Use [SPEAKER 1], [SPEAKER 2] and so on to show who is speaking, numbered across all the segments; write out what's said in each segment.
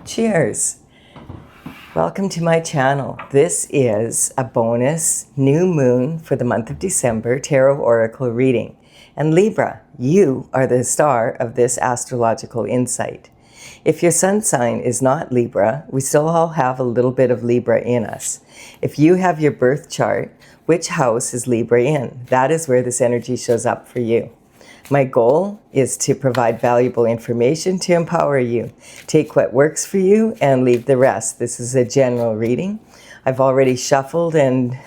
[SPEAKER 1] Cheers! Welcome to my channel. This is a bonus new moon for the month of December tarot oracle reading. And Libra, you are the star of this astrological insight. If your sun sign is not Libra, we still all have a little bit of Libra in us. If you have your birth chart, which house is Libra in? That is where this energy shows up for you. My goal is to provide valuable information to empower you. Take what works for you and leave the rest. This is a general reading. I've already shuffled and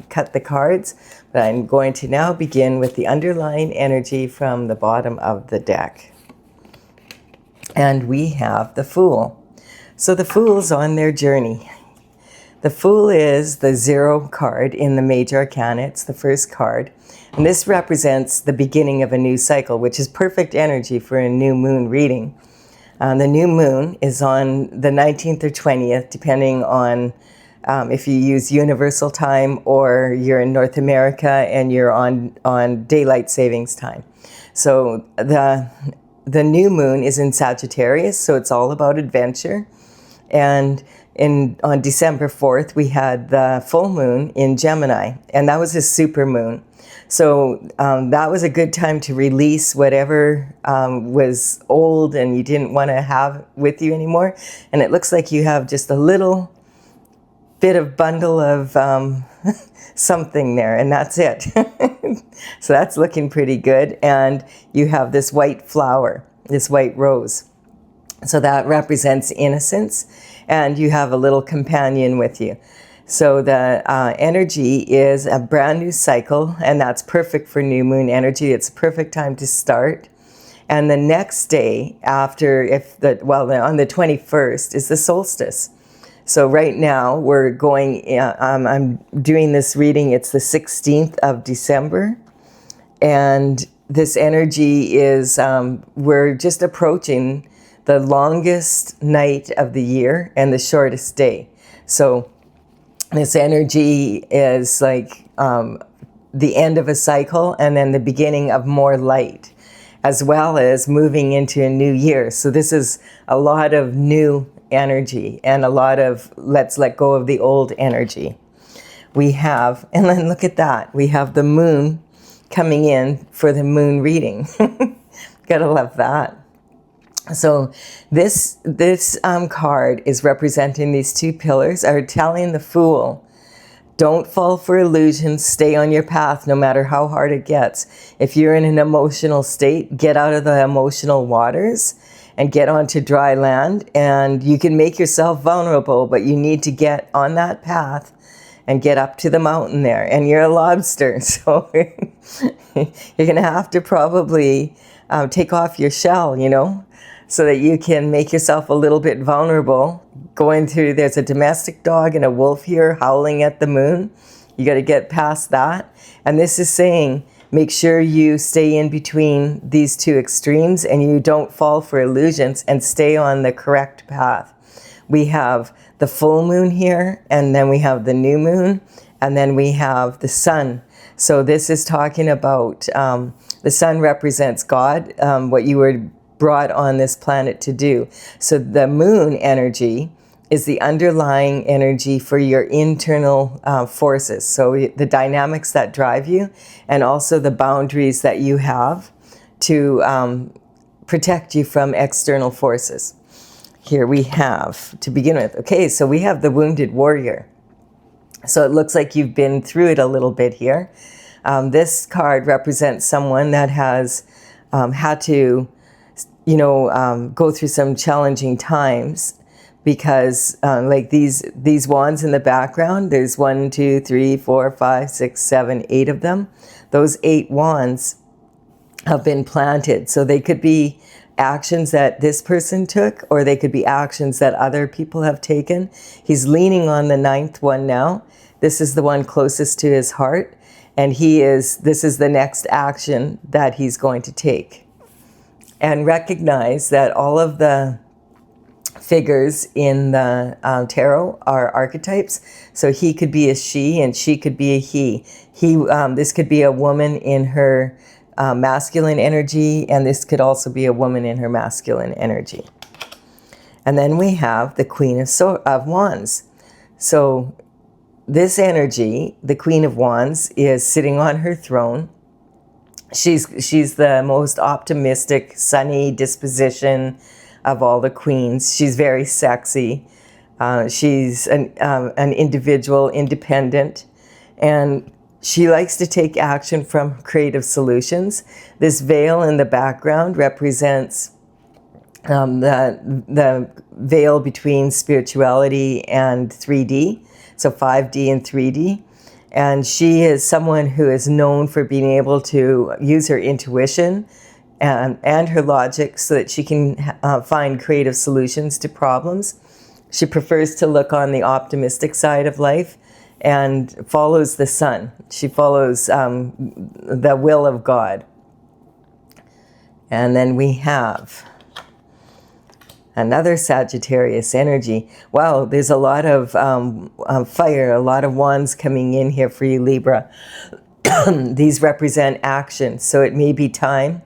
[SPEAKER 1] cut the cards, but I'm going to now begin with the underlying energy from the bottom of the deck. And we have the Fool. So the Fool's on their journey. The Fool is the 0 card in the Major Arcana. It's the first card. And this represents the beginning of a new cycle, which is perfect energy for a new moon reading. The new moon is on the 19th or 20th, depending on if you use universal time or you're in North America and you're on daylight savings time. So the new moon is in Sagittarius, so it's all about adventure. And on December 4th, we had the full moon in Gemini, and that was a super moon. So that was a good time to release whatever was old and you didn't want to have with you anymore. And it looks like you have just a little bit of bundle of something there, and that's it. So that's looking pretty good. And you have this white flower, this white rose. So that represents innocence, and you have a little companion with you. So the energy is a brand new cycle, and that's perfect for new moon energy. It's a perfect time to start. And the next day after, on the 21st is the solstice. So right now we're going, I'm doing this reading, it's the 16th of December. And this energy is, we're just approaching the longest night of the year and the shortest day. So this energy is like the end of a cycle and then the beginning of more light, as well as moving into a new year. So this is a lot of new energy and a lot of let's let go of the old energy. We have, and then look at that, we have the moon coming in for the moon reading. Gotta love that. So this card is representing these two pillars, are telling the Fool, don't fall for illusions, stay on your path no matter how hard it gets. If you're in an emotional state, get out of the emotional waters and get onto dry land, and you can make yourself vulnerable, but you need to get on that path and get up to the mountain there. And you're a lobster, so you're gonna have to probably take off your shell, you know, so that you can make yourself a little bit vulnerable. There's a domestic dog and a wolf here howling at the moon. You got to get past that. And this is saying, make sure you stay in between these two extremes and you don't fall for illusions and stay on the correct path. We have the full moon here, and then we have the new moon, and then we have the sun. So this is talking about, the sun represents God, what you were brought on this planet to do. So the moon energy is the underlying energy for your internal forces. So the dynamics that drive you, and also the boundaries that you have to protect you from external forces. Here we have, to begin with, okay, so we have the wounded warrior. So it looks like you've been through it a little bit here. This card represents someone that has had to go through some challenging times, because like these wands in the background, there's 1, 2, 3, 4, 5, 6, 7, 8 of them. Those 8 wands have been planted. So they could be actions that this person took, or they could be actions that other people have taken. He's leaning on the 9th one now. This is the one closest to his heart. And this is the next action that he's going to take. And recognize that all of the figures in the tarot are archetypes. So he could be a she and she could be a he. This could be a woman in her masculine energy, and this could also be a woman in her masculine energy. And then we have the Queen of Wands. So this energy, the Queen of Wands, is sitting on her throne. She's the most optimistic, sunny disposition of all the queens. She's very sexy. She's an individual, independent, and she likes to take action from creative solutions. This veil in the background represents the veil between spirituality and 3D, so 5D and 3D. And she is someone who is known for being able to use her intuition and her logic so that she can find creative solutions to problems. She prefers to look on the optimistic side of life and follows the sun. She follows the will of God. And then we have another Sagittarius energy. Wow, there's a lot of fire, a lot of wands coming in here for you, Libra. These represent action, so it may be time.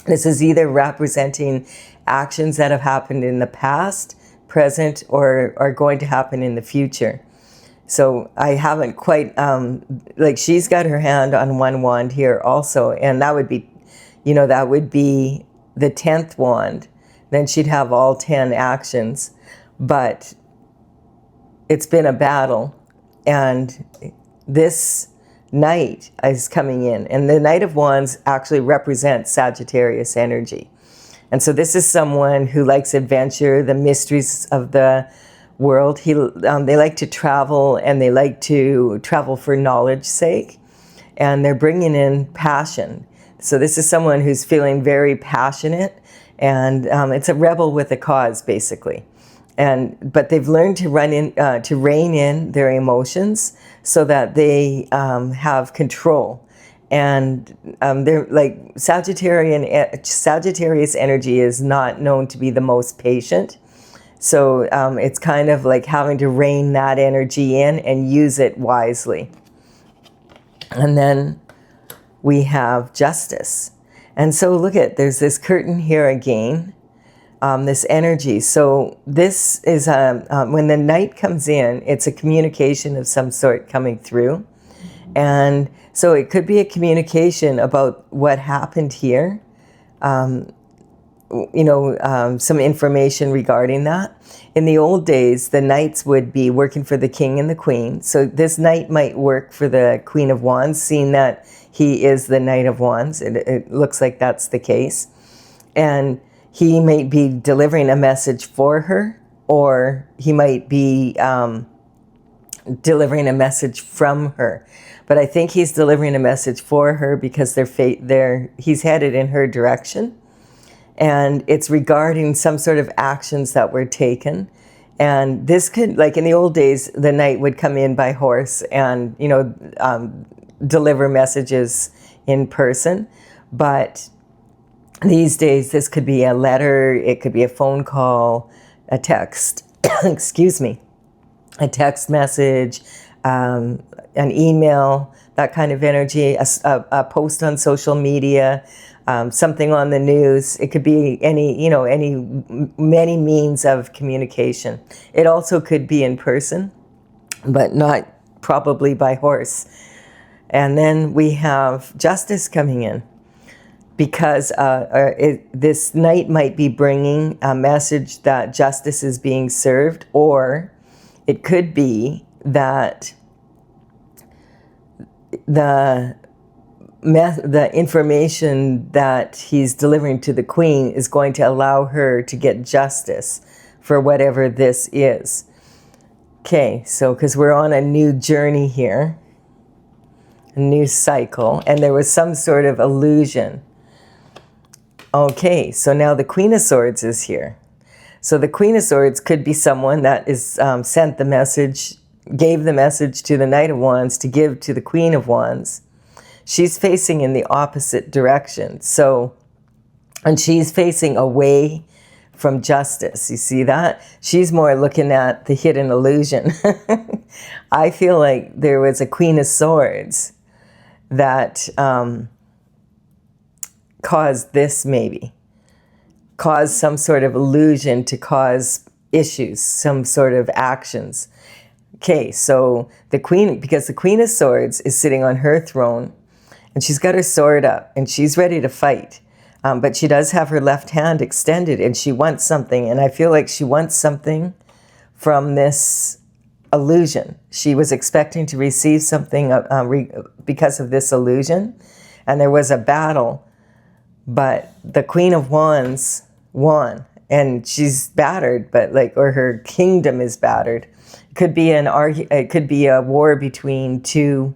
[SPEAKER 1] This is either representing actions that have happened in the past, present, or are going to happen in the future. So I haven't quite, like she's got her hand on one wand here also, and that would be, you know, that would be the 10th wand. Then she'd have all 10 actions, but it's been a battle, and this Knight is coming in, and the Knight of Wands actually represents Sagittarius energy. And so this is someone who likes adventure, the mysteries of the world. They like to travel, and they like to travel for knowledge's sake, and they're bringing in passion. So this is someone who's feeling very passionate, and it's a rebel with a cause, basically. But they've learned to rein in their emotions so that they have control. And they're like Sagittarius energy is not known to be the most patient. So it's kind of like having to rein that energy in and use it wisely. And then we have Justice. And so look at, there's this curtain here again, this energy. So this is, when the Knight comes in, it's a communication of some sort coming through. And so it could be a communication about what happened here, some information regarding that. In the old days, the Knights would be working for the King and the Queen. So this Knight might work for the Queen of Wands, seeing that he is the Knight of Wands. It looks like that's the case. And he might be delivering a message for her, or he might be delivering a message from her. But I think he's delivering a message for her because he's headed in her direction. And it's regarding some sort of actions that were taken. And this could, like in the old days, the Knight would come in by horse and, deliver messages in person. But these days, this could be a letter, it could be a phone call, a text, excuse me, a text message, an email, that kind of energy, a post on social media, something on the news. It could be many means of communication. It also could be in person, but not probably by horse. And then we have Justice coming in, because this Knight might be bringing a message that justice is being served, or it could be that the information that he's delivering to the Queen is going to allow her to get justice for whatever this is. Okay, so because we're on a new journey here, a new cycle, and there was some sort of illusion. Okay, so now the Queen of Swords is here. So the Queen of Swords could be someone that is sent the message, gave the message to the Knight of Wands to give to the Queen of Wands. She's facing in the opposite direction. So, and she's facing away from justice. You see that? She's more looking at the hidden illusion. I feel like there was a Queen of Swords that caused this maybe. cause some sort of illusion to cause issues, some sort of actions. Okay, so the Queen, because the Queen of Swords is sitting on her throne, and she's got her sword up, and she's ready to fight. But she does have her left hand extended, and she wants something, and I feel like she wants something from this illusion. She was expecting to receive something because of this illusion, and there was a battle, but the Queen of Wands won, and she's battered, but or her kingdom is battered. It could be it could be a war between two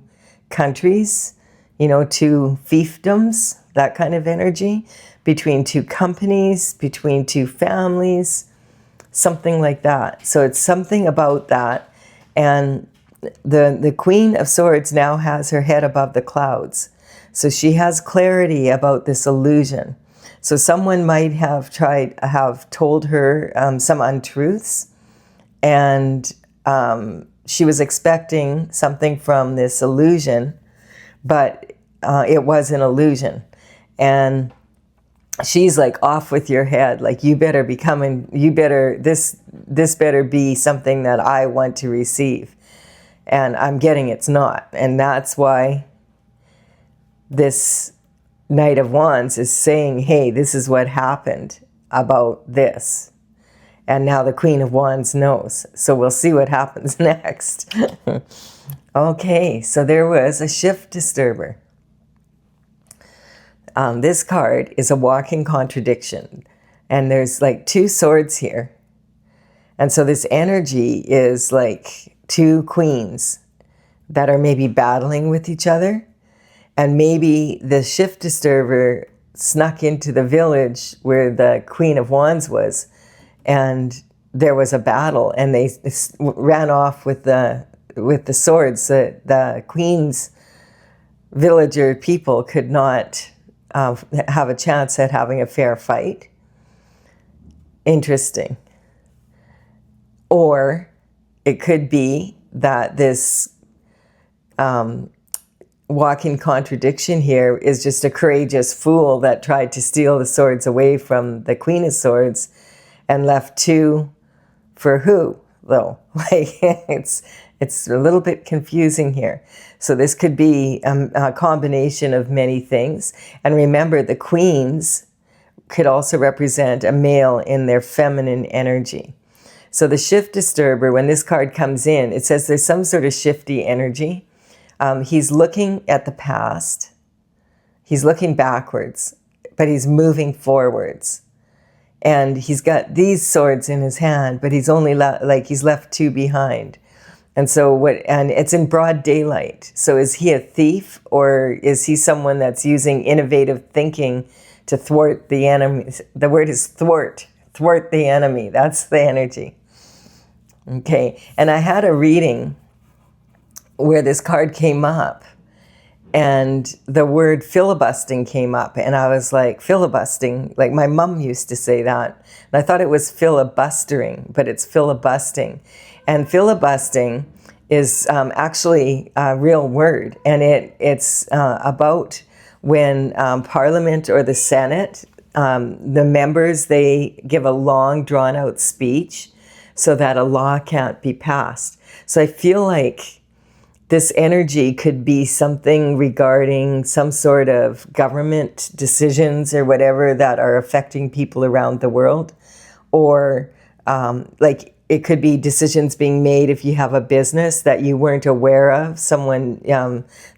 [SPEAKER 1] countries, two fiefdoms, that kind of energy, between two companies, between two families, something like that. So it's something about that. And the Queen of Swords now has her head above the clouds. So she has clarity about this illusion. So someone might have told her some untruths, and she was expecting something from this illusion, but it was an illusion. And she's like, off with your head. Like, you better be coming, this better be something that I want to receive. And I'm getting it's not. And that's why this Knight of Wands is saying, hey, this is what happened about this. And now the Queen of Wands knows. So we'll see what happens next. Okay, so there was a shift disturber. This card is a walking contradiction. And there's like two swords here. And so this energy is like two queens that are maybe battling with each other. And maybe the shift disturber snuck into the village where the Queen of Wands was. And there was a battle. And they ran off with the swords. The Queen's villager people could not have a chance at having a fair fight. Interesting. Or it could be that this walking contradiction here is just a courageous fool that tried to steal the swords away from the Queen of Swords and left two for who, though? Like, it's a little bit confusing here. So this could be a combination of many things. And remember, the queens could also represent a male in their feminine energy. So the shift disturber, when this card comes in, it says there's some sort of shifty energy. He's looking at the past. He's looking backwards, but he's moving forwards. And he's got these swords in his hand, but he's only he's left two behind. And so and it's in broad daylight. So is he a thief, or is he someone that's using innovative thinking to thwart the enemy? The word is thwart the enemy. That's the energy. Okay, and I had a reading where this card came up, and the word filibustering came up, and I was like, filibustering, like my mom used to say that. And I thought it was filibustering, but it's filibustering. And filibustering is actually a real word, and it's about when Parliament or the Senate, the members, they give a long, drawn-out speech so that a law can't be passed. So I feel like this energy could be something regarding some sort of government decisions or whatever that are affecting people around the world. Or it could be decisions being made if you have a business that you weren't aware of. Someone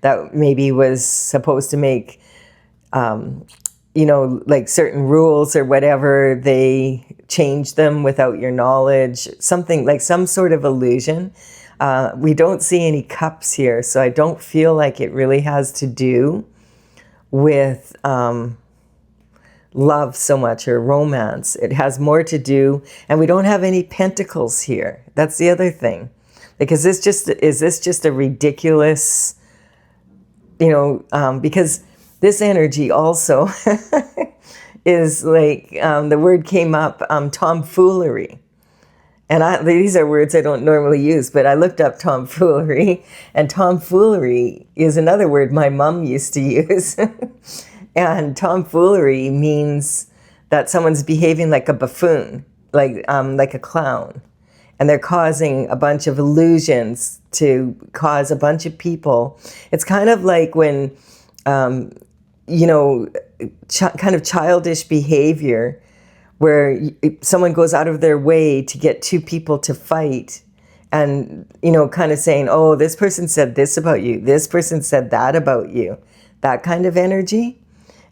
[SPEAKER 1] that maybe was supposed to make, certain rules or whatever, they changed them without your knowledge. Something like some sort of illusion. We don't see any cups here, so I don't feel like it really has to do with love so much or romance. It has more to do, and we don't have any pentacles here. That's the other thing. Because is this just a ridiculous, because this energy also is like, the word came up, tomfoolery. And these are words I don't normally use, but I looked up tomfoolery, and tomfoolery is another word my mom used to use. And tomfoolery means that someone's behaving like a buffoon, like a clown. And they're causing a bunch of illusions to cause a bunch of people. It's kind of like when, you know, kind of childish behavior where someone goes out of their way to get two people to fight and, you know, kind of saying, oh, this person said this about you, this person said that about you, that kind of energy.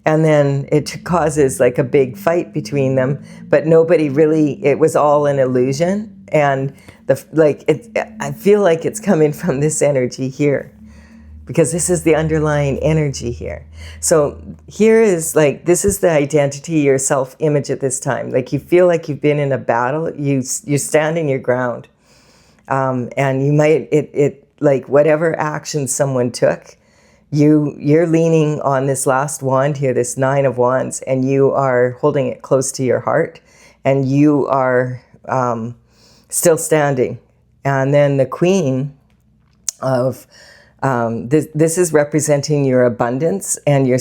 [SPEAKER 1] And then it causes like a big fight between them, but nobody really, it was all an illusion. And I feel like it's coming from this energy here, because this is the underlying energy here. So here is like, this is the identity, your self-image at this time. Like you feel like you've been in a battle, you're standing your ground. And you might, like whatever action someone took, you're leaning on this last wand here, this 9 of Wands, and you are holding it close to your heart, and you are still standing. And then the Queen of this is representing your abundance and your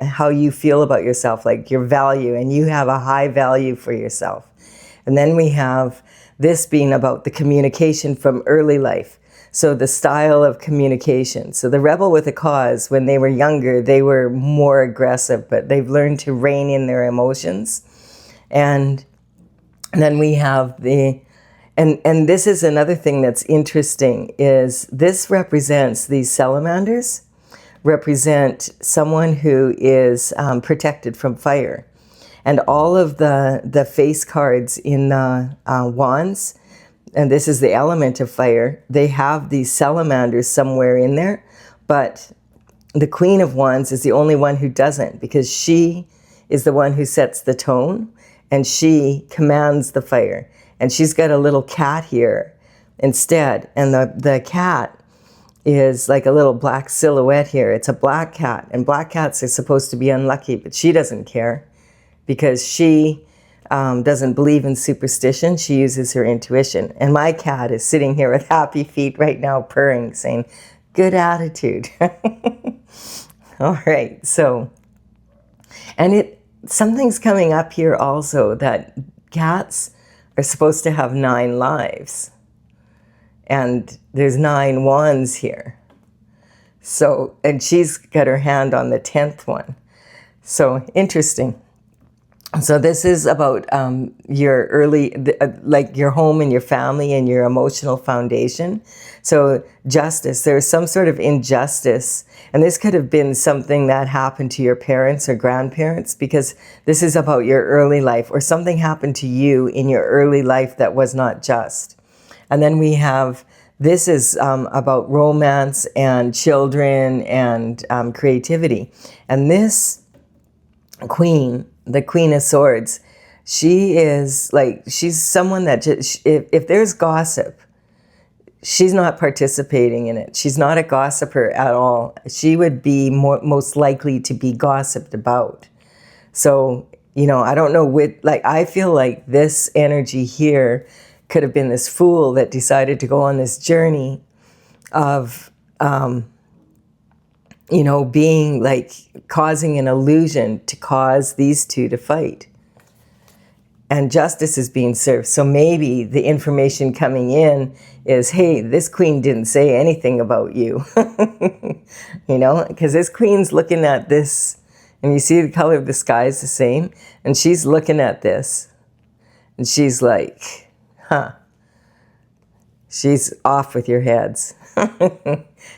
[SPEAKER 1] how you feel about yourself, like your value, and you have a high value for yourself. And then we have this being about the communication from early life. So the style of communication. So the rebel with a cause, when they were younger, they were more aggressive, but they've learned to rein in their emotions. And then we have and this is another thing that's interesting, is this represents, these salamanders represent someone who is protected from fire. And all of the face cards in the wands, and this is the element of fire, they have these salamanders somewhere in there, but the Queen of Wands is the only one who doesn't, because she is the one who sets the tone, and she commands the fire. And she's got a little cat here instead, and the cat is like a little black silhouette here. It's a black cat, and black cats are supposed to be unlucky, but she doesn't care, because she doesn't believe in superstition. She uses her intuition. And my cat is sitting here with happy feet right now, purring, saying, good attitude. All right, so, and something's coming up here also, that cats are supposed to have 9 lives. And there's 9 wands here. So, and she's got her hand on the 10th one. So interesting. So this is about your early, like your home and your family and your emotional foundation. So justice, there's some sort of injustice. And this could have been something that happened to your parents or grandparents, because this is about your early life, or something happened to you in your early life that was not just. And then we have, this is about romance and children and creativity. And this Queen, the Queen of Swords, she is like, she's someone that just, if there's gossip, she's not participating in it. She's not a gossiper at all. She would be most likely to be gossiped about. So, you know, I don't know I feel like this energy here could have been this fool that decided to go on this journey of, you know, being like causing an illusion to cause these two to fight. And justice is being served. So maybe the information coming in is, hey, this queen didn't say anything about you. You know, because this queen's looking at this, and you see the color of the sky is the same, and she's looking at this, and she's like, huh, she's off with your heads.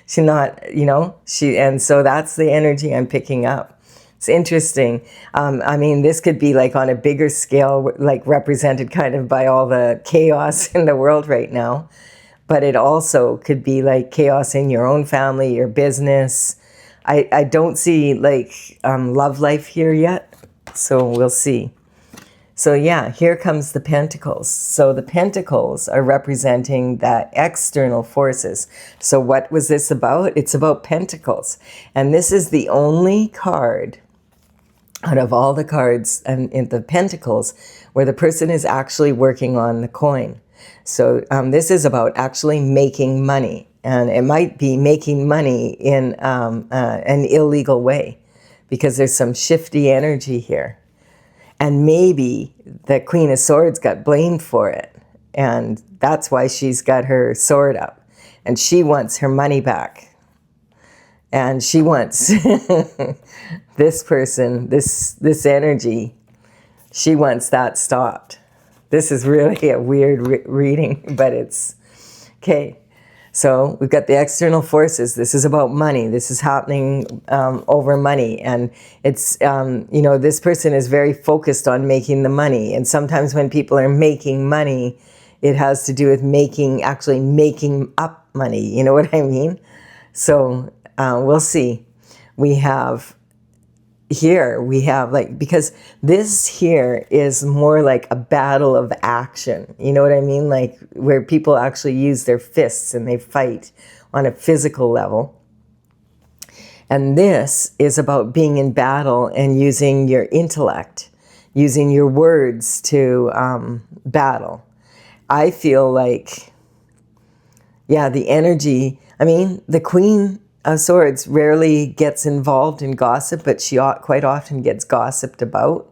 [SPEAKER 1] She's not, you know, and so that's the energy I'm picking up. It's interesting. I mean, this could be like on a bigger scale, like represented kind of by all the chaos in the world right now. But it also could be like chaos in your own family, your business. I don't see like love life here yet, so we'll see. So yeah, here comes the Pentacles. So the Pentacles are representing the external forces. So what was this about? It's about Pentacles. And this is the only card out of all the cards in the Pentacles where the person is actually working on the coin. So this is about actually making money. And it might be making money in an illegal way, because there's some shifty energy here. And maybe the Queen of Swords got blamed for it. And that's why she's got her sword up. And she wants her money back. And she wants this person, this energy, she wants that stopped. This is really a weird reading, but it's okay. So we've got the external forces. This is about money. This is happening over money. And it's, you know, this person is very focused on making the money. And sometimes when people are making money, it has to do with actually making up money. You know what I mean? So we'll see. We have here, like, because this here is more like a battle of action. You know what I mean? Like where people actually use their fists and they fight on a physical level. And this is about being in battle and using your intellect, using your words to battle. I feel like, yeah, the energy, I mean, the Queen of Swords rarely gets involved in gossip, but she quite often gets gossiped about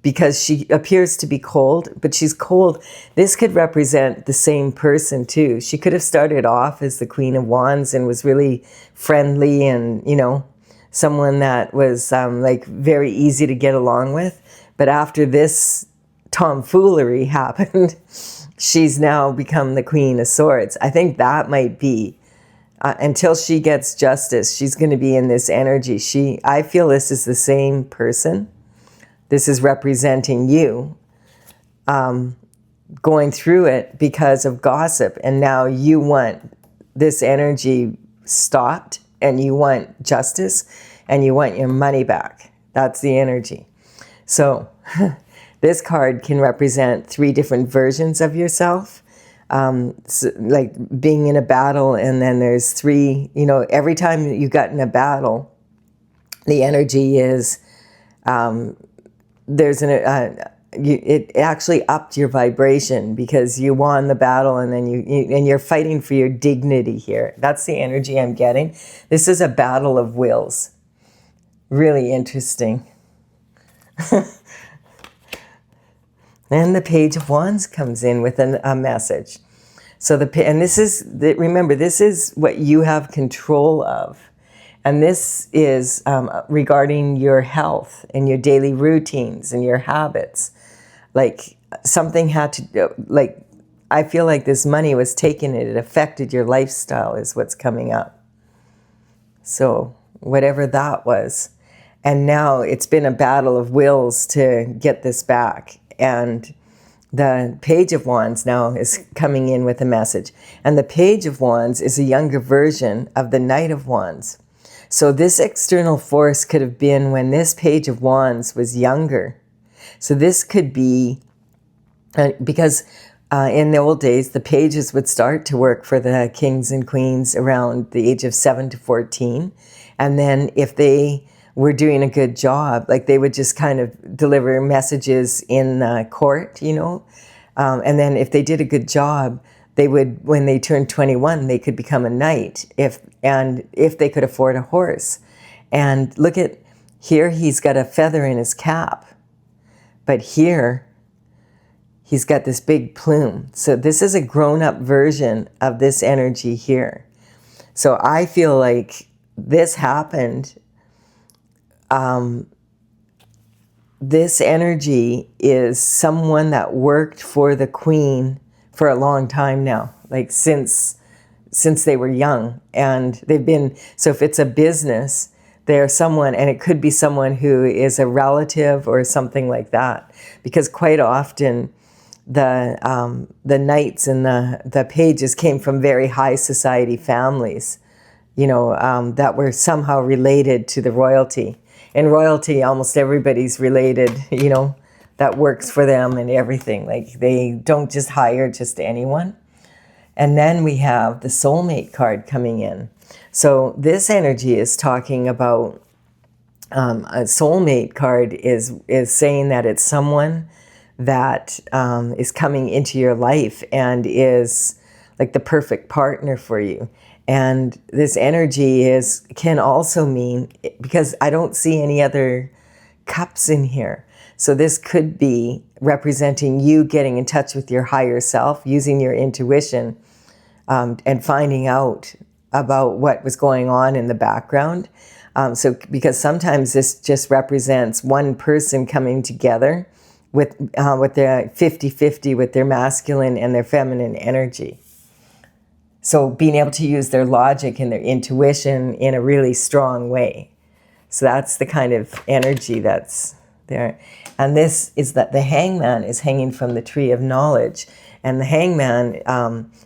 [SPEAKER 1] because she appears to be cold, but she's cold. This could represent the same person too. She could have started off as the Queen of Wands and was really friendly and, you know, someone that was like very easy to get along with. But after this tomfoolery happened, she's now become the Queen of Swords. I think that might be until she gets justice, she's going to be in this energy. I feel this is the same person. This is representing you going through it because of gossip. And now you want this energy stopped and you want justice and you want your money back. That's the energy. So this card can represent 3 different versions of yourself. So like being in a battle, and then there's 3, you know, every time you got in a battle, the energy is, it actually upped your vibration because you won the battle, and then you're fighting for your dignity here. That's the energy I'm getting. This is a battle of wills. Really interesting. And the Page of Wands comes in with a message. So remember, this is what you have control of. And this is regarding your health and your daily routines and your habits. Like something had to, like, I feel like this money was taken and it affected your lifestyle is what's coming up. So whatever that was. And now it's been a battle of wills to get this back. And the Page of Wands now is coming in with a message. And the Page of Wands is a younger version of the Knight of Wands. So this external force could have been when this Page of Wands was younger. So this could be, because in the old days, the pages would start to work for the kings and queens around the age of 7 to 14. And then if they were doing a good job, like they would just kind of deliver messages in court, you know. And then if they did a good job, they would, when they turned 21, they could become a knight if they could afford a horse. And look at here, he's got a feather in his cap, but here he's got this big plume. So this is a grown-up version of this energy here. So I feel like this happened. This energy is someone that worked for the Queen for a long time now, like since they were young, and they've been, so if it's a business, they're someone, and it could be someone who is a relative or something like that, because quite often the knights and the pages came from very high society families, you know, that were somehow related to the royalty. In royalty, almost everybody's related, you know, that works for them and everything. Like they don't just hire just anyone. And then we have the soulmate card coming in. So this energy is talking about, a soulmate card is saying that it's someone that is coming into your life and is like the perfect partner for you. And this energy can also mean, because I don't see any other cups in here. So this could be representing you getting in touch with your higher self, using your intuition, and finding out about what was going on in the background. So because sometimes this just represents one person coming together with their 50-50 with their masculine and their feminine energy. So being able to use their logic and their intuition in a really strong way. So that's the kind of energy that's there. And this is that the hangman is hanging from the tree of knowledge. And the hangman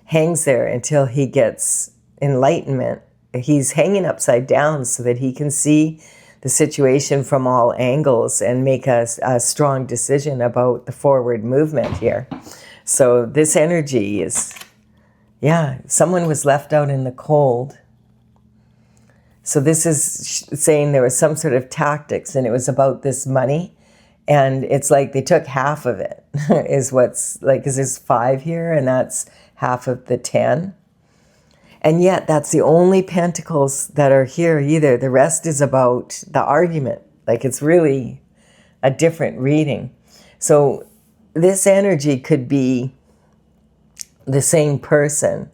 [SPEAKER 1] hangs there until he gets enlightenment. He's hanging upside down so that he can see the situation from all angles and make a strong decision about the forward movement here. So this energy is, yeah, someone was left out in the cold. So this is saying there was some sort of tactics, and it was about this money. And it's like they took half of it, is what's like, because there's 5 here, and that's half of the 10. And yet that's the only pentacles that are here either. The rest is about the argument. Like it's really a different reading. So this energy could be the same person,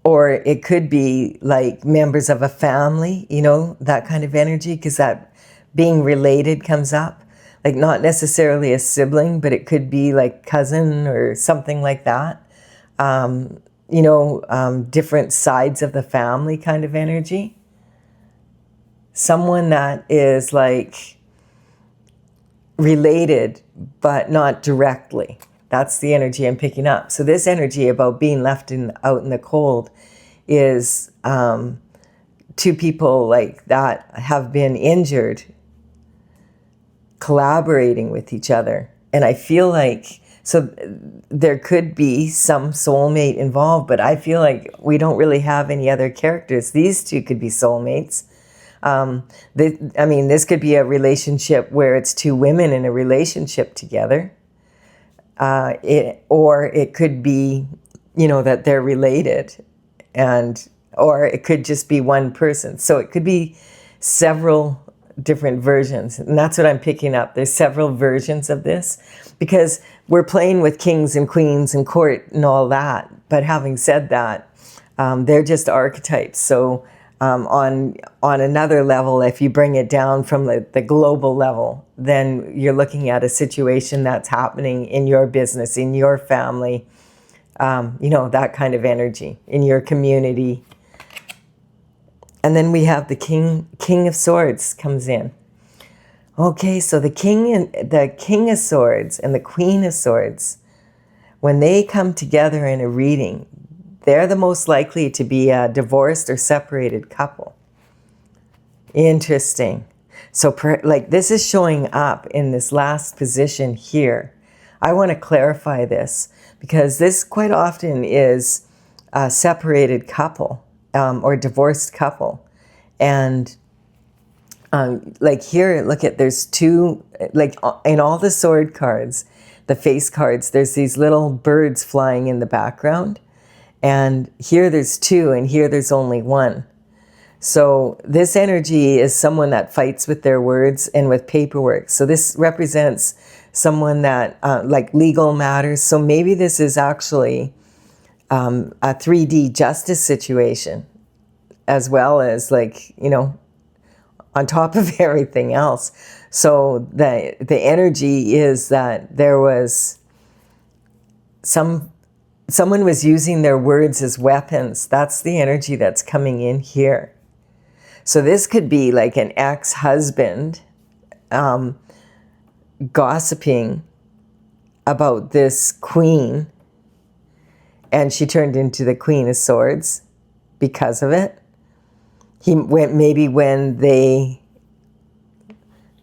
[SPEAKER 1] or it could be like members of a family, you know, that kind of energy, because that being related comes up. Like not necessarily a sibling, but it could be like cousin or something like that. You know, different sides of the family kind of energy. Someone that is like related, but not directly. That's the energy I'm picking up. So this energy about being left out in the cold is 2 people like that have been injured, collaborating with each other. And I feel like, so there could be some soulmate involved, but I feel like we don't really have any other characters. These 2 could be soulmates. I mean, this could be a relationship where it's 2 women in a relationship together. Or it could be, you know, that they're related, or it could just be one person. So it could be several different versions, and that's what I'm picking up. There's several versions of this because we're playing with kings and queens and court and all that. But having said that, they're just archetypes. So on another level, if you bring it down from the global level, then you're looking at a situation that's happening in your business, in your family, you know, that kind of energy, in your community. And then we have the King of Swords comes in. Okay, so the King of Swords and the Queen of Swords, when they come together in a reading, they're the most likely to be a divorced or separated couple. Interesting. So like this is showing up in this last position here. I want to clarify this because this quite often is a separated couple or divorced couple. And like here, look at, there's 2, like in all the sword cards, the face cards, there's these little birds flying in the background. And here there's 2, and here there's only 1. So this energy is someone that fights with their words and with paperwork. So this represents someone that, like legal matters. So maybe this is actually a 3D justice situation, as well as like, you know, on top of everything else. So the energy is that there was someone was using their words as weapons. That's the energy that's coming in here. So this could be like an ex-husband gossiping about this queen, and she turned into the Queen of Swords because of it. He went maybe when they,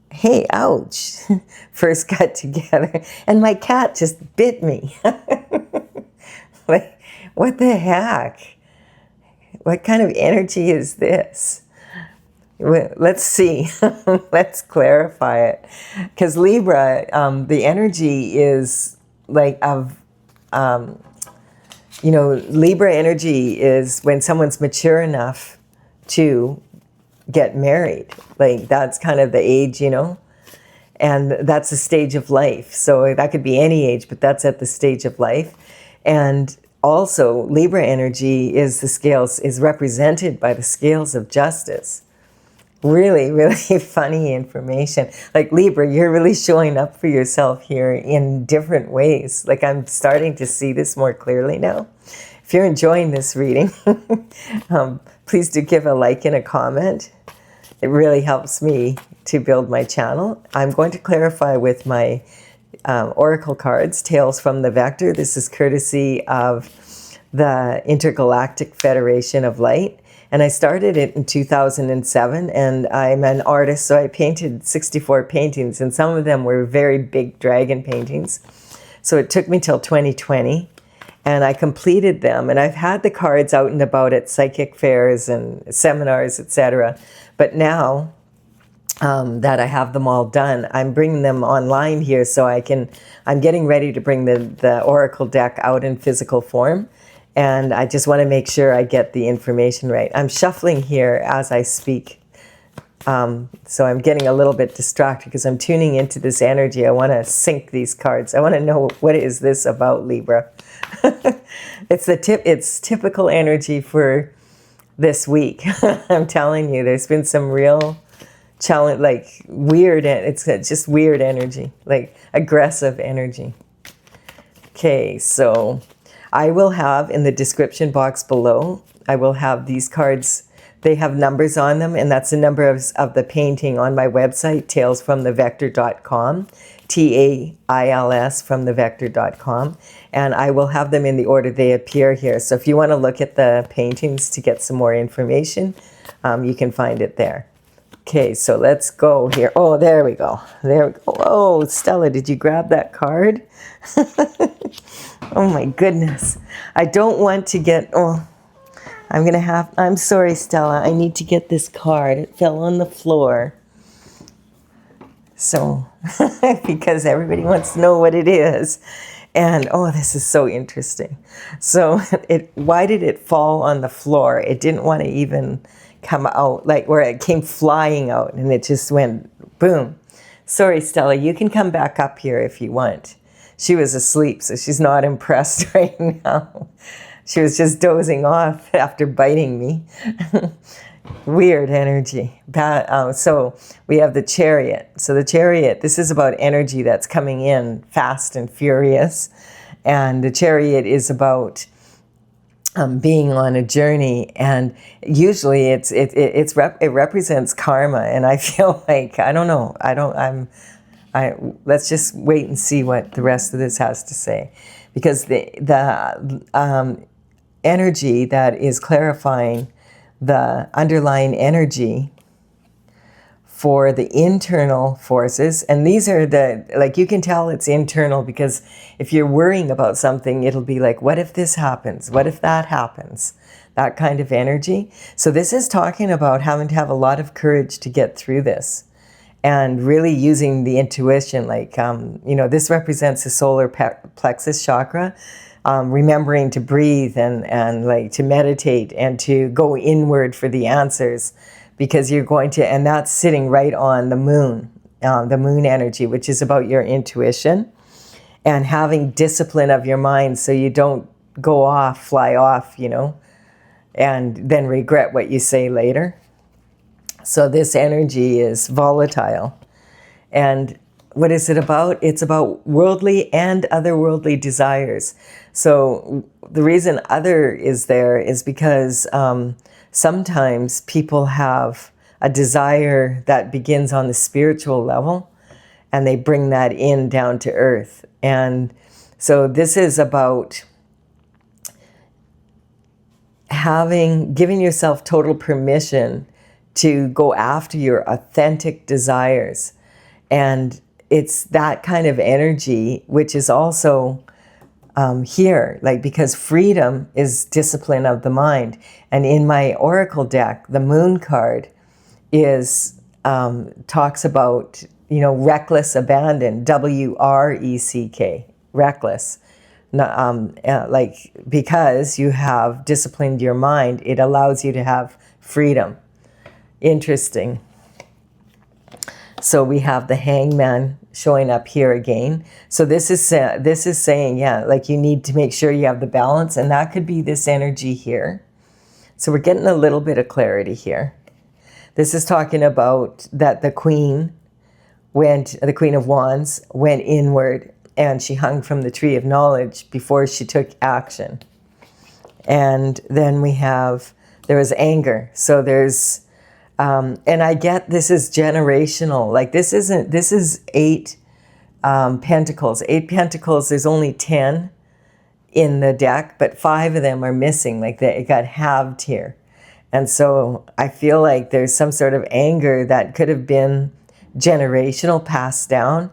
[SPEAKER 1] hey, ouch, first got together, and my cat just bit me. Like, what the heck? What kind of energy is this? Let's see. Let's clarify it. Because Libra, the energy is like of, you know, Libra energy is when someone's mature enough to get married. Like that's kind of the age, you know. And that's a stage of life. So that could be any age, but that's at the stage of life. And also, Libra energy is the scales, is represented by the scales of justice. Really, really funny information. Like Libra, you're really showing up for yourself here in different ways. Like I'm starting to see this more clearly now. If you're enjoying this reading, please do give a like and a comment. It really helps me to build my channel. I'm going to clarify with my oracle cards, Tales from the Vector. This is courtesy of the Intergalactic Federation of Light. And I started it in 2007, and I'm an artist, so I painted 64 paintings, and some of them were very big dragon paintings. So it took me till 2020, and I completed them, and I've had the cards out and about at psychic fairs and seminars, etc. But now that I have them all done, I'm bringing them online here so I'm getting ready to bring the oracle deck out in physical form. And I just want to make sure I get the information right. I'm shuffling here as I speak. So I'm getting a little bit distracted because I'm tuning into this energy. I want to sync these cards. I want to know, what is this about, Libra? It's typical energy for this week. I'm telling you, there's been some real challenge, like weird, it's just weird energy, like aggressive energy. Okay, so I will have in the description box below, I will have these cards. They have numbers on them, and that's the number of the painting on my website, talesfromthevector.com, TAILS from thevector.com, and I will have them in the order they appear here. So if you want to look at the paintings to get some more information, you can find it there. Okay, so let's go here. Oh, there we go. There we go. Oh, Stella, did you grab that card? Oh my goodness. I don't want to get, I'm sorry, Stella. I need to get this card. It fell on the floor. So, because everybody wants to know what it is. And, oh, this is so interesting. So, why did it fall on the floor? It didn't want to even come out, like where it came flying out, and it just went boom. Sorry, Stella, you can come back up here if you want. She was asleep, so she's not impressed right now. She was just dozing off after biting me. Weird energy. So we have the Chariot. So the Chariot, this is about energy that's coming in fast and furious. And the Chariot is about being on a journey, and usually it represents karma. And I feel like, I don't know, let's just wait and see what the rest of this has to say, because the energy that is clarifying the underlying energy for the internal forces, and these are like, you can tell it's internal, because if you're worrying about something, it'll be like, what if this happens? What if that happens? That kind of energy. So this is talking about having to have a lot of courage to get through this, and really using the intuition. Like, this represents the solar plexus chakra, remembering to breathe and like to meditate and to go inward for the answers. Because you're going to, and that's sitting right on the moon energy, which is about your intuition and having discipline of your mind so you don't fly off, and then regret what you say later. So this energy is volatile. And what is it about? It's about worldly and otherworldly desires. So the reason other is there is because sometimes people have a desire that begins on the spiritual level, and they bring that in down to earth. And so this is about giving yourself total permission to go after your authentic desires. And it's that kind of energy, which is also here, like, because freedom is discipline of the mind. And in my oracle deck, the moon card talks about, reckless abandon, WRECK, reckless. Because you have disciplined your mind, it allows you to have freedom. Interesting. So we have the Hangman showing up here again. So this is saying, yeah, like you need to make sure you have the balance, and that could be this energy here. So we're getting a little bit of clarity here. This is talking about that the Queen of Wands went inward, and she hung from the tree of knowledge before she took action. And then there was anger. So there's, and I get this is generational. Like this is 8 Pentacles. 8 Pentacles, there's only 10 in the deck, but 5 of them are missing. Like it got halved here. And so I feel like there's some sort of anger that could have been generational, passed down,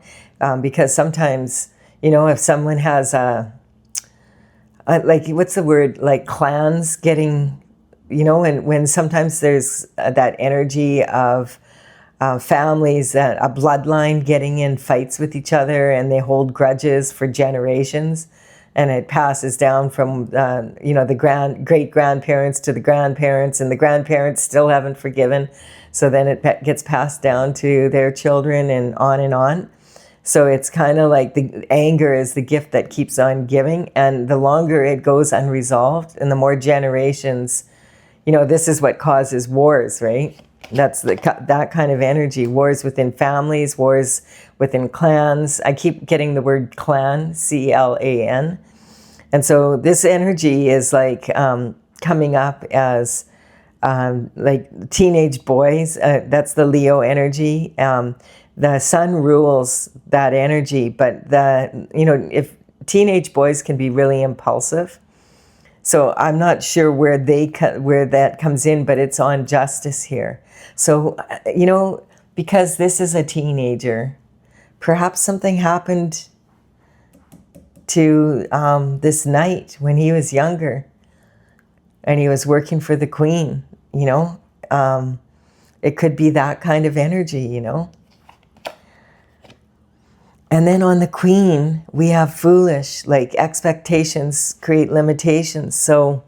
[SPEAKER 1] because sometimes, you know, if someone has like, what's the word, like clans getting, you know, and when sometimes there's that energy of families, that a bloodline getting in fights with each other, and they hold grudges for generations, and it passes down from you know, the great-grandparents to the grandparents, and the grandparents still haven't forgiven, so then it gets passed down to their children, and on and on. So it's kind of like the anger is the gift that keeps on giving, and the longer it goes unresolved and the more generations, you know, this is what causes wars, right? That's that kind of energy. Wars within families, wars within clans. I keep getting the word clan, C-L-A-N. And so this energy is like coming up as like teenage boys. That's the Leo energy. The sun rules that energy, but you know, if teenage boys can be really impulsive. So I'm not sure where that comes in, but it's on justice here. So, you know, because this is a teenager, perhaps something happened to this knight when he was younger, and he was working for the Queen, you know. It could be that kind of energy, you know. And then on the Queen, we have foolish, like expectations create limitations. So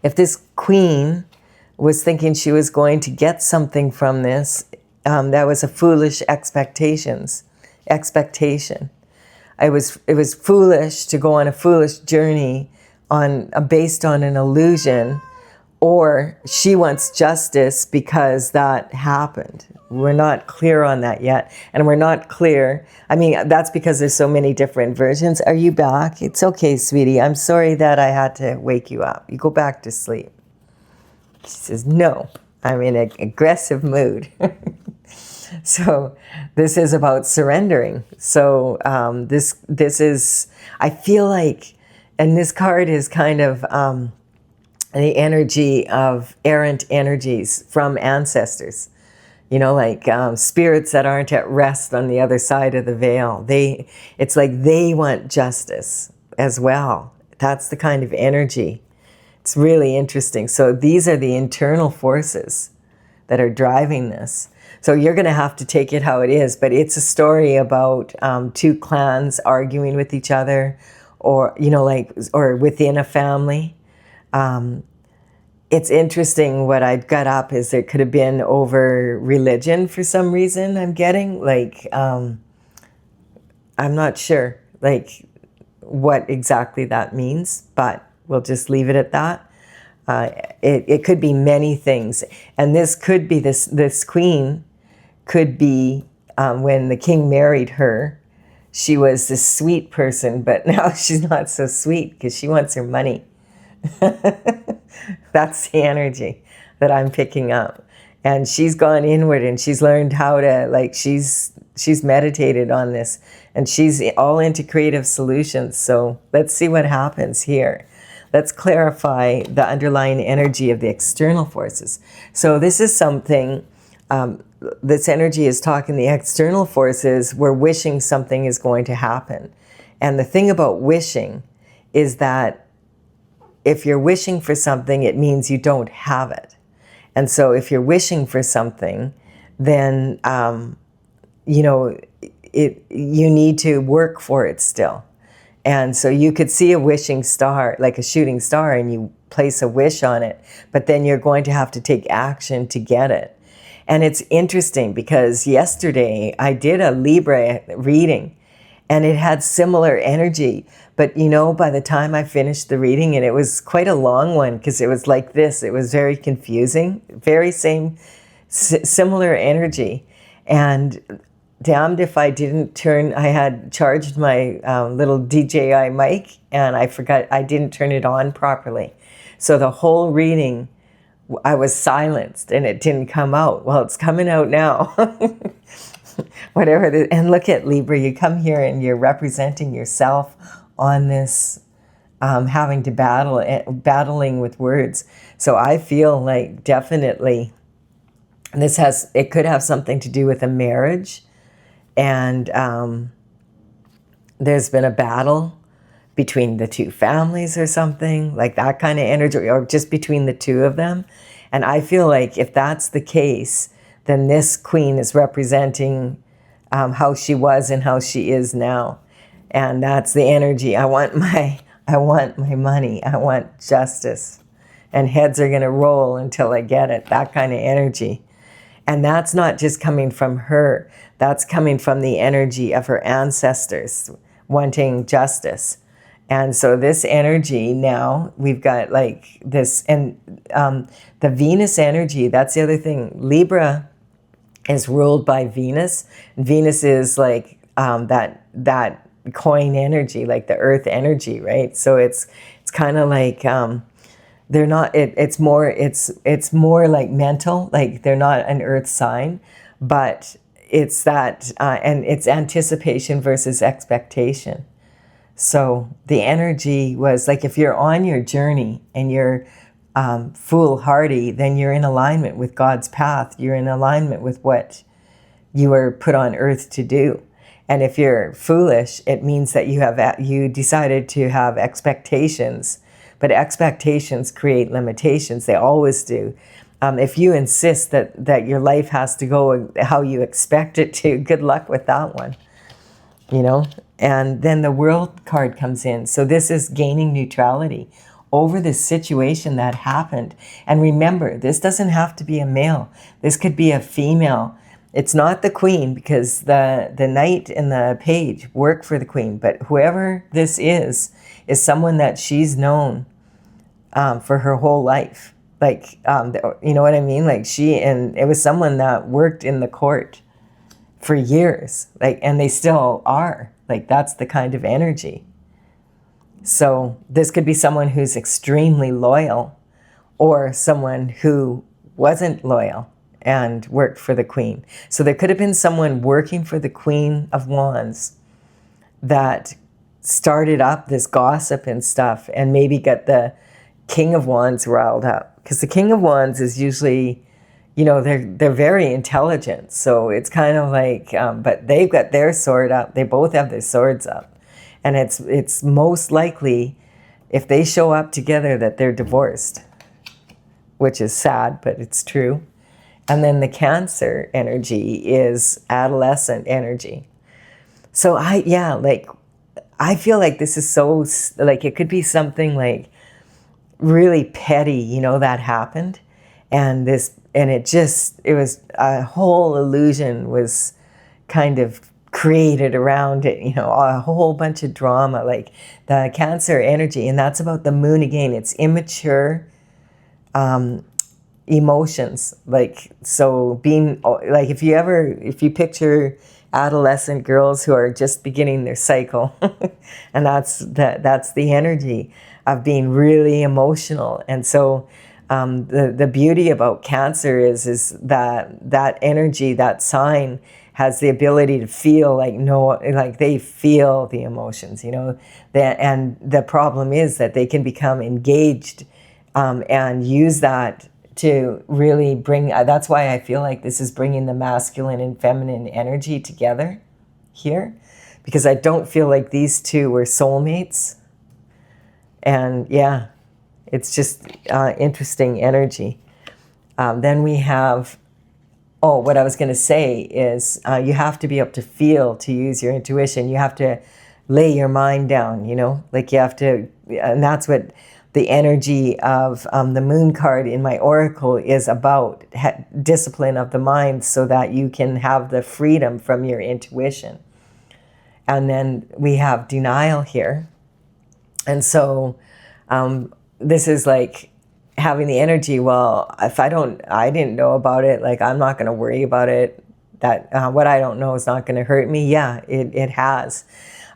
[SPEAKER 1] if this Queen was thinking she was going to get something from this, that was a foolish expectation. It was foolish to go on a foolish journey based on an illusion, or she wants justice because that happened. We're not clear on that yet. And we're not clear. I mean, that's because there's so many different versions. Are you back? It's okay, sweetie. I'm sorry that I had to wake you up. You go back to sleep. She says, no, I'm in an aggressive mood. So this is about surrendering. So this is, I feel like, and this card is kind of the energy of errant energies from ancestors. You know, like spirits that aren't at rest on the other side of the veil. It's like they want justice as well. That's the kind of energy. It's really interesting. So these are the internal forces that are driving this. So you're going to have to take it how it is, but it's a story about 2 clans arguing with each other, or, you know, like, or within a family. It's interesting, what I've got up is it could have been over religion for some reason, I'm getting. Like, I'm not sure, like, what exactly that means, but we'll just leave it at that. It could be many things. And this could be, this Queen could be, when the king married her, she was this sweet person, but now she's not so sweet because she wants her money. That's the energy that I'm picking up. And she's gone inward, and she's learned how to, like, she's meditated on this, and she's all into creative solutions. So let's see what happens here. Let's clarify the underlying energy of the external forces. So this is something, this energy is talking the external forces. We're wishing something is going to happen. And the thing about wishing is that if you're wishing for something, it means you don't have it. And so if you're wishing for something, then, you know, you need to work for it still. And so you could see a wishing star, like a shooting star, and you place a wish on it, but then you're going to have to take action to get it. And it's interesting because yesterday I did a Libra reading and it had similar energy. But you know, by the time I finished the reading, and it was quite a long one because it was like this, it was very confusing, very similar energy. And damned if I didn't I had charged my little DJI mic and I forgot, I didn't turn it on properly. So the whole reading, I was silenced and it didn't come out. Well, it's coming out now. Whatever it is. And look at Libra, you come here and you're representing yourself on this, having to battling with words. So I feel like definitely it could have something to do with a marriage. And there's been a battle between the two families or something, like that kind of energy, or just between the two of them. And I feel like if that's the case, then this queen is representing how she was and how she is now. And that's the energy. I want my money. I want justice. And heads are going to roll until I get it. That kind of energy. And that's not just coming from her. That's coming from the energy of her ancestors wanting justice. And so this energy now, we've got like this, and the Venus energy, that's the other thing. Libra is ruled by Venus. Venus is like that coin energy, like the earth energy, right? So it's kind of like they're not. It's more like mental. Like they're not an earth sign, but it's that, and it's anticipation versus expectation. So the energy was like, if you're on your journey and you're foolhardy, then you're in alignment with God's path. You're in alignment with what you were put on earth to do. And if you're foolish, it means that you decided to have expectations. But expectations create limitations. They always do. If you insist that your life has to go how you expect it to, good luck with that one. You know? And then the World card comes in. So this is gaining neutrality over this situation that happened. And remember, this doesn't have to be a male. This could be a female. It's not the queen, because the knight and the page work for the queen. But whoever this is someone that she's known for her whole life. Like, you know what I mean? Like it was someone that worked in the court for years. Like, and they still are. Like, that's the kind of energy. So this could be someone who's extremely loyal, or someone who wasn't loyal and worked for the queen. So there could have been someone working for the Queen of Wands that started up this gossip and stuff, and maybe got the King of Wands riled up. Because the King of Wands is usually, you know, they're very intelligent. So it's kind of like, but they've got their sword up. They both have their swords up. And it's most likely, if they show up together, that they're divorced, which is sad, but it's true. And then the Cancer energy is adolescent energy. So I feel like this is so, like, it could be something like really petty, you know, that happened. And it was a whole illusion was kind of created around it, you know, a whole bunch of drama, like the Cancer energy. And that's about the moon again. It's immature emotions. Like, so being like, if you picture adolescent girls who are just beginning their cycle, and that's the energy of being really emotional. And so the beauty about Cancer is that energy, that sign, has the ability to feel like they feel the emotions, you know. And the problem is that they can become engaged and use that to really bring, that's why I feel like this is bringing the masculine and feminine energy together here, because I don't feel like these two were soulmates. And yeah, it's just interesting energy. Then we have, what I was going to say is you have to be able to feel, to use your intuition. You have to lay your mind down, you know, like you have to, and that's what the energy of the moon card in my oracle is about discipline of the mind so that you can have the freedom from your intuition. And then we have denial here. And so this is like having the energy, well, if I didn't know about it, like I'm not going to worry about it. That what I don't know is not going to hurt me. Yeah, it has.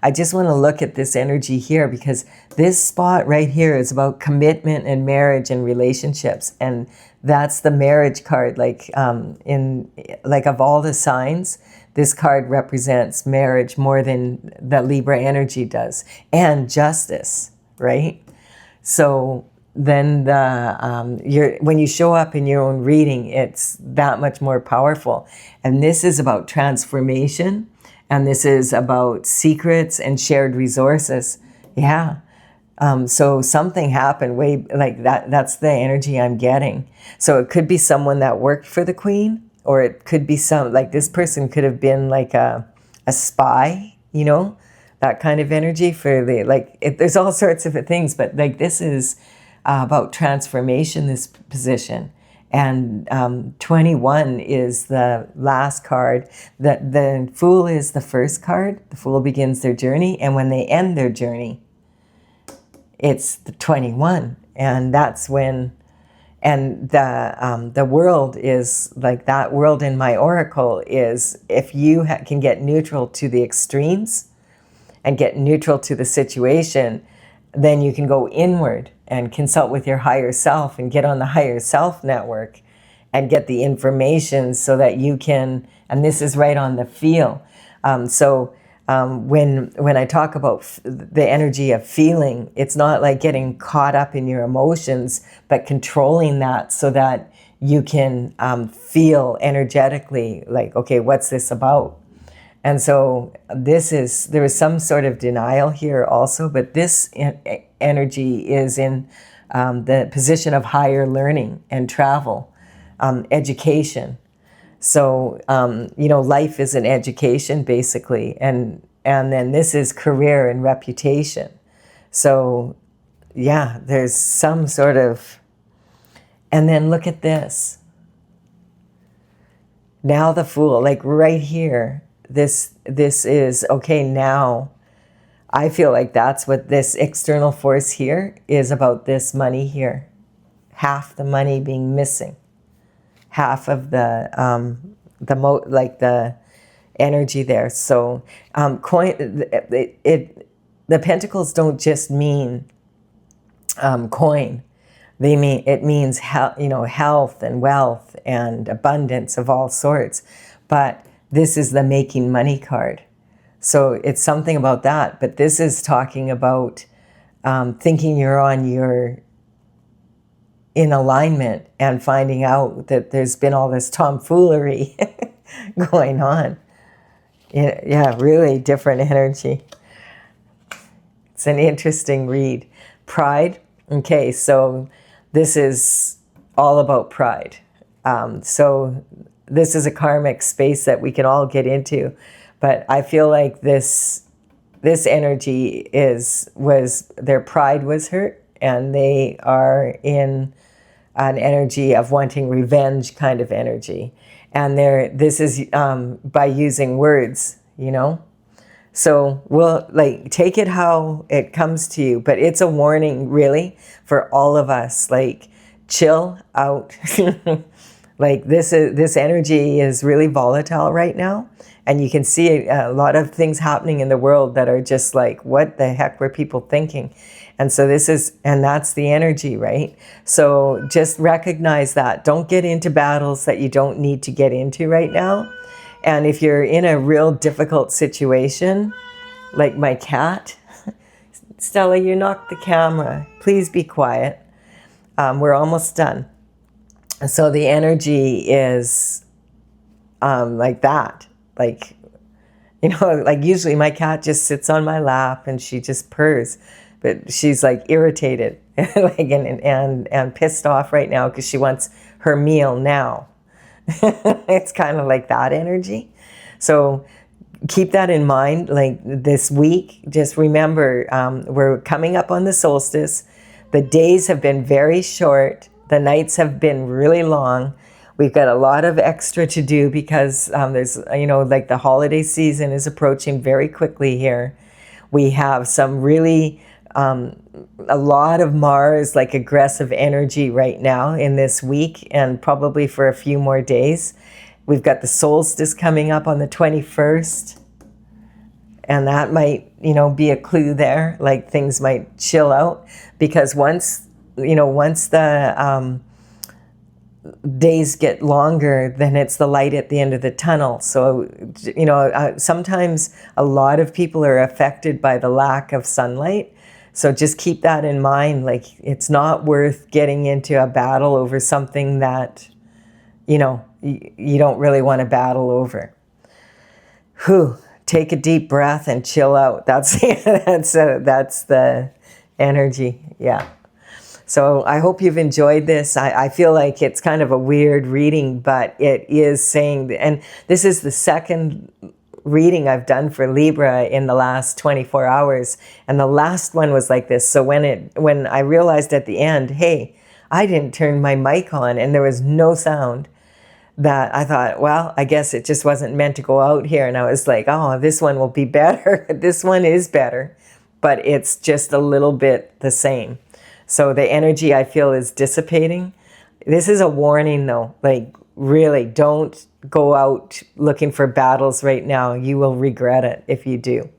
[SPEAKER 1] I just want to look at this energy here because this spot right here is about commitment and marriage and relationships. And that's the marriage card. Like of all the signs, this card represents marriage more than the Libra energy does, and justice, right? So then when you show up in your own reading, it's that much more powerful. And this is about transformation, and this is about secrets and shared resources. Yeah. So something happened way like that. That's the energy I'm getting. So it could be someone that worked for the Queen, or it could be like this person could have been like a spy, you know, that kind of energy for there's all sorts of things, but like this is about transformation, this position. And 21 is the last card. The Fool is the first card. The Fool begins their journey, and when they end their journey, it's the 21, and that's when. And the world is like that world in my oracle is if you can get neutral to the extremes and get neutral to the situation, then you can go inward and consult with your higher self and get on the higher self network and get the information so that you can, and this is right on the feel. When I talk about the energy of feeling, it's not like getting caught up in your emotions, but controlling that so that you can feel energetically like, okay, what's this about? And so there is some sort of denial here also, but this energy is in the position of higher learning and travel, education. So, life is an education basically. And then this is career and reputation. So yeah, there's some sort of, and then look at this. Now the Fool, like right here, this is, okay, now I feel like that's what this external force here is about, this money here. Half the money being missing. Half of the energy there. So the pentacles don't just mean coin. It means health and wealth and abundance of all sorts. But this is the making money card. So it's something about that. But this is talking about thinking you're in alignment and finding out that there's been all this tomfoolery going on. Yeah, really different energy. It's an interesting read. Pride. Okay, so this is all about pride. So this is a karmic space that we can all get into. But I feel like this energy was their pride was hurt, and they are in an energy of wanting revenge kind of energy. And this is by using words, So we'll take it how it comes to you, but it's a warning really for all of us, chill out. This energy is really volatile right now. And you can see a lot of things happening in the world that are just like, what the heck were people thinking? And so that's the energy, right? So just recognize that. Don't get into battles that you don't need to get into right now. And if you're in a real difficult situation, like my cat, Stella, you knocked the camera. Please be quiet. We're almost done. So the energy is like that. Usually my cat just sits on my lap and she just purrs. But she's irritated and pissed off right now because she wants her meal now. It's kind of like that energy. So keep that in mind. This week, just remember, we're coming up on the solstice. The days have been very short. The nights have been really long. We've got a lot of extra to do because there's, like the holiday season is approaching very quickly here. We have some really, a lot of Mars, like aggressive energy right now in this week and probably for a few more days. We've got the solstice coming up on the 21st. And that might, be a clue there, like things might chill out because once the days get longer, then it's the light at the end of the tunnel. So, sometimes a lot of people are affected by the lack of sunlight. So just keep that in mind. Like, it's not worth getting into a battle over something that, you don't really want to battle over. Whew. Take a deep breath and chill out. That's the energy. Yeah. So I hope you've enjoyed this. I feel like it's kind of a weird reading, but it is saying, and this is the second reading I've done for Libra in the last 24 hours. And the last one was like this. So when I realized at the end, hey, I didn't turn my mic on and there was no sound, that I thought, well, I guess it just wasn't meant to go out here. And I was like, oh, this one will be better. This one is better, but it's just a little bit the same. So the energy I feel is dissipating. This is a warning though, like really don't go out looking for battles right now. You will regret it if you do.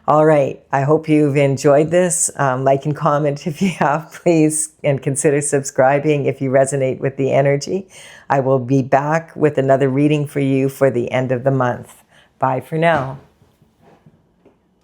[SPEAKER 1] All right, I hope you've enjoyed this. Like and comment if you have, please, and consider subscribing if you resonate with the energy. I will be back with another reading for you for the end of the month. Bye for now.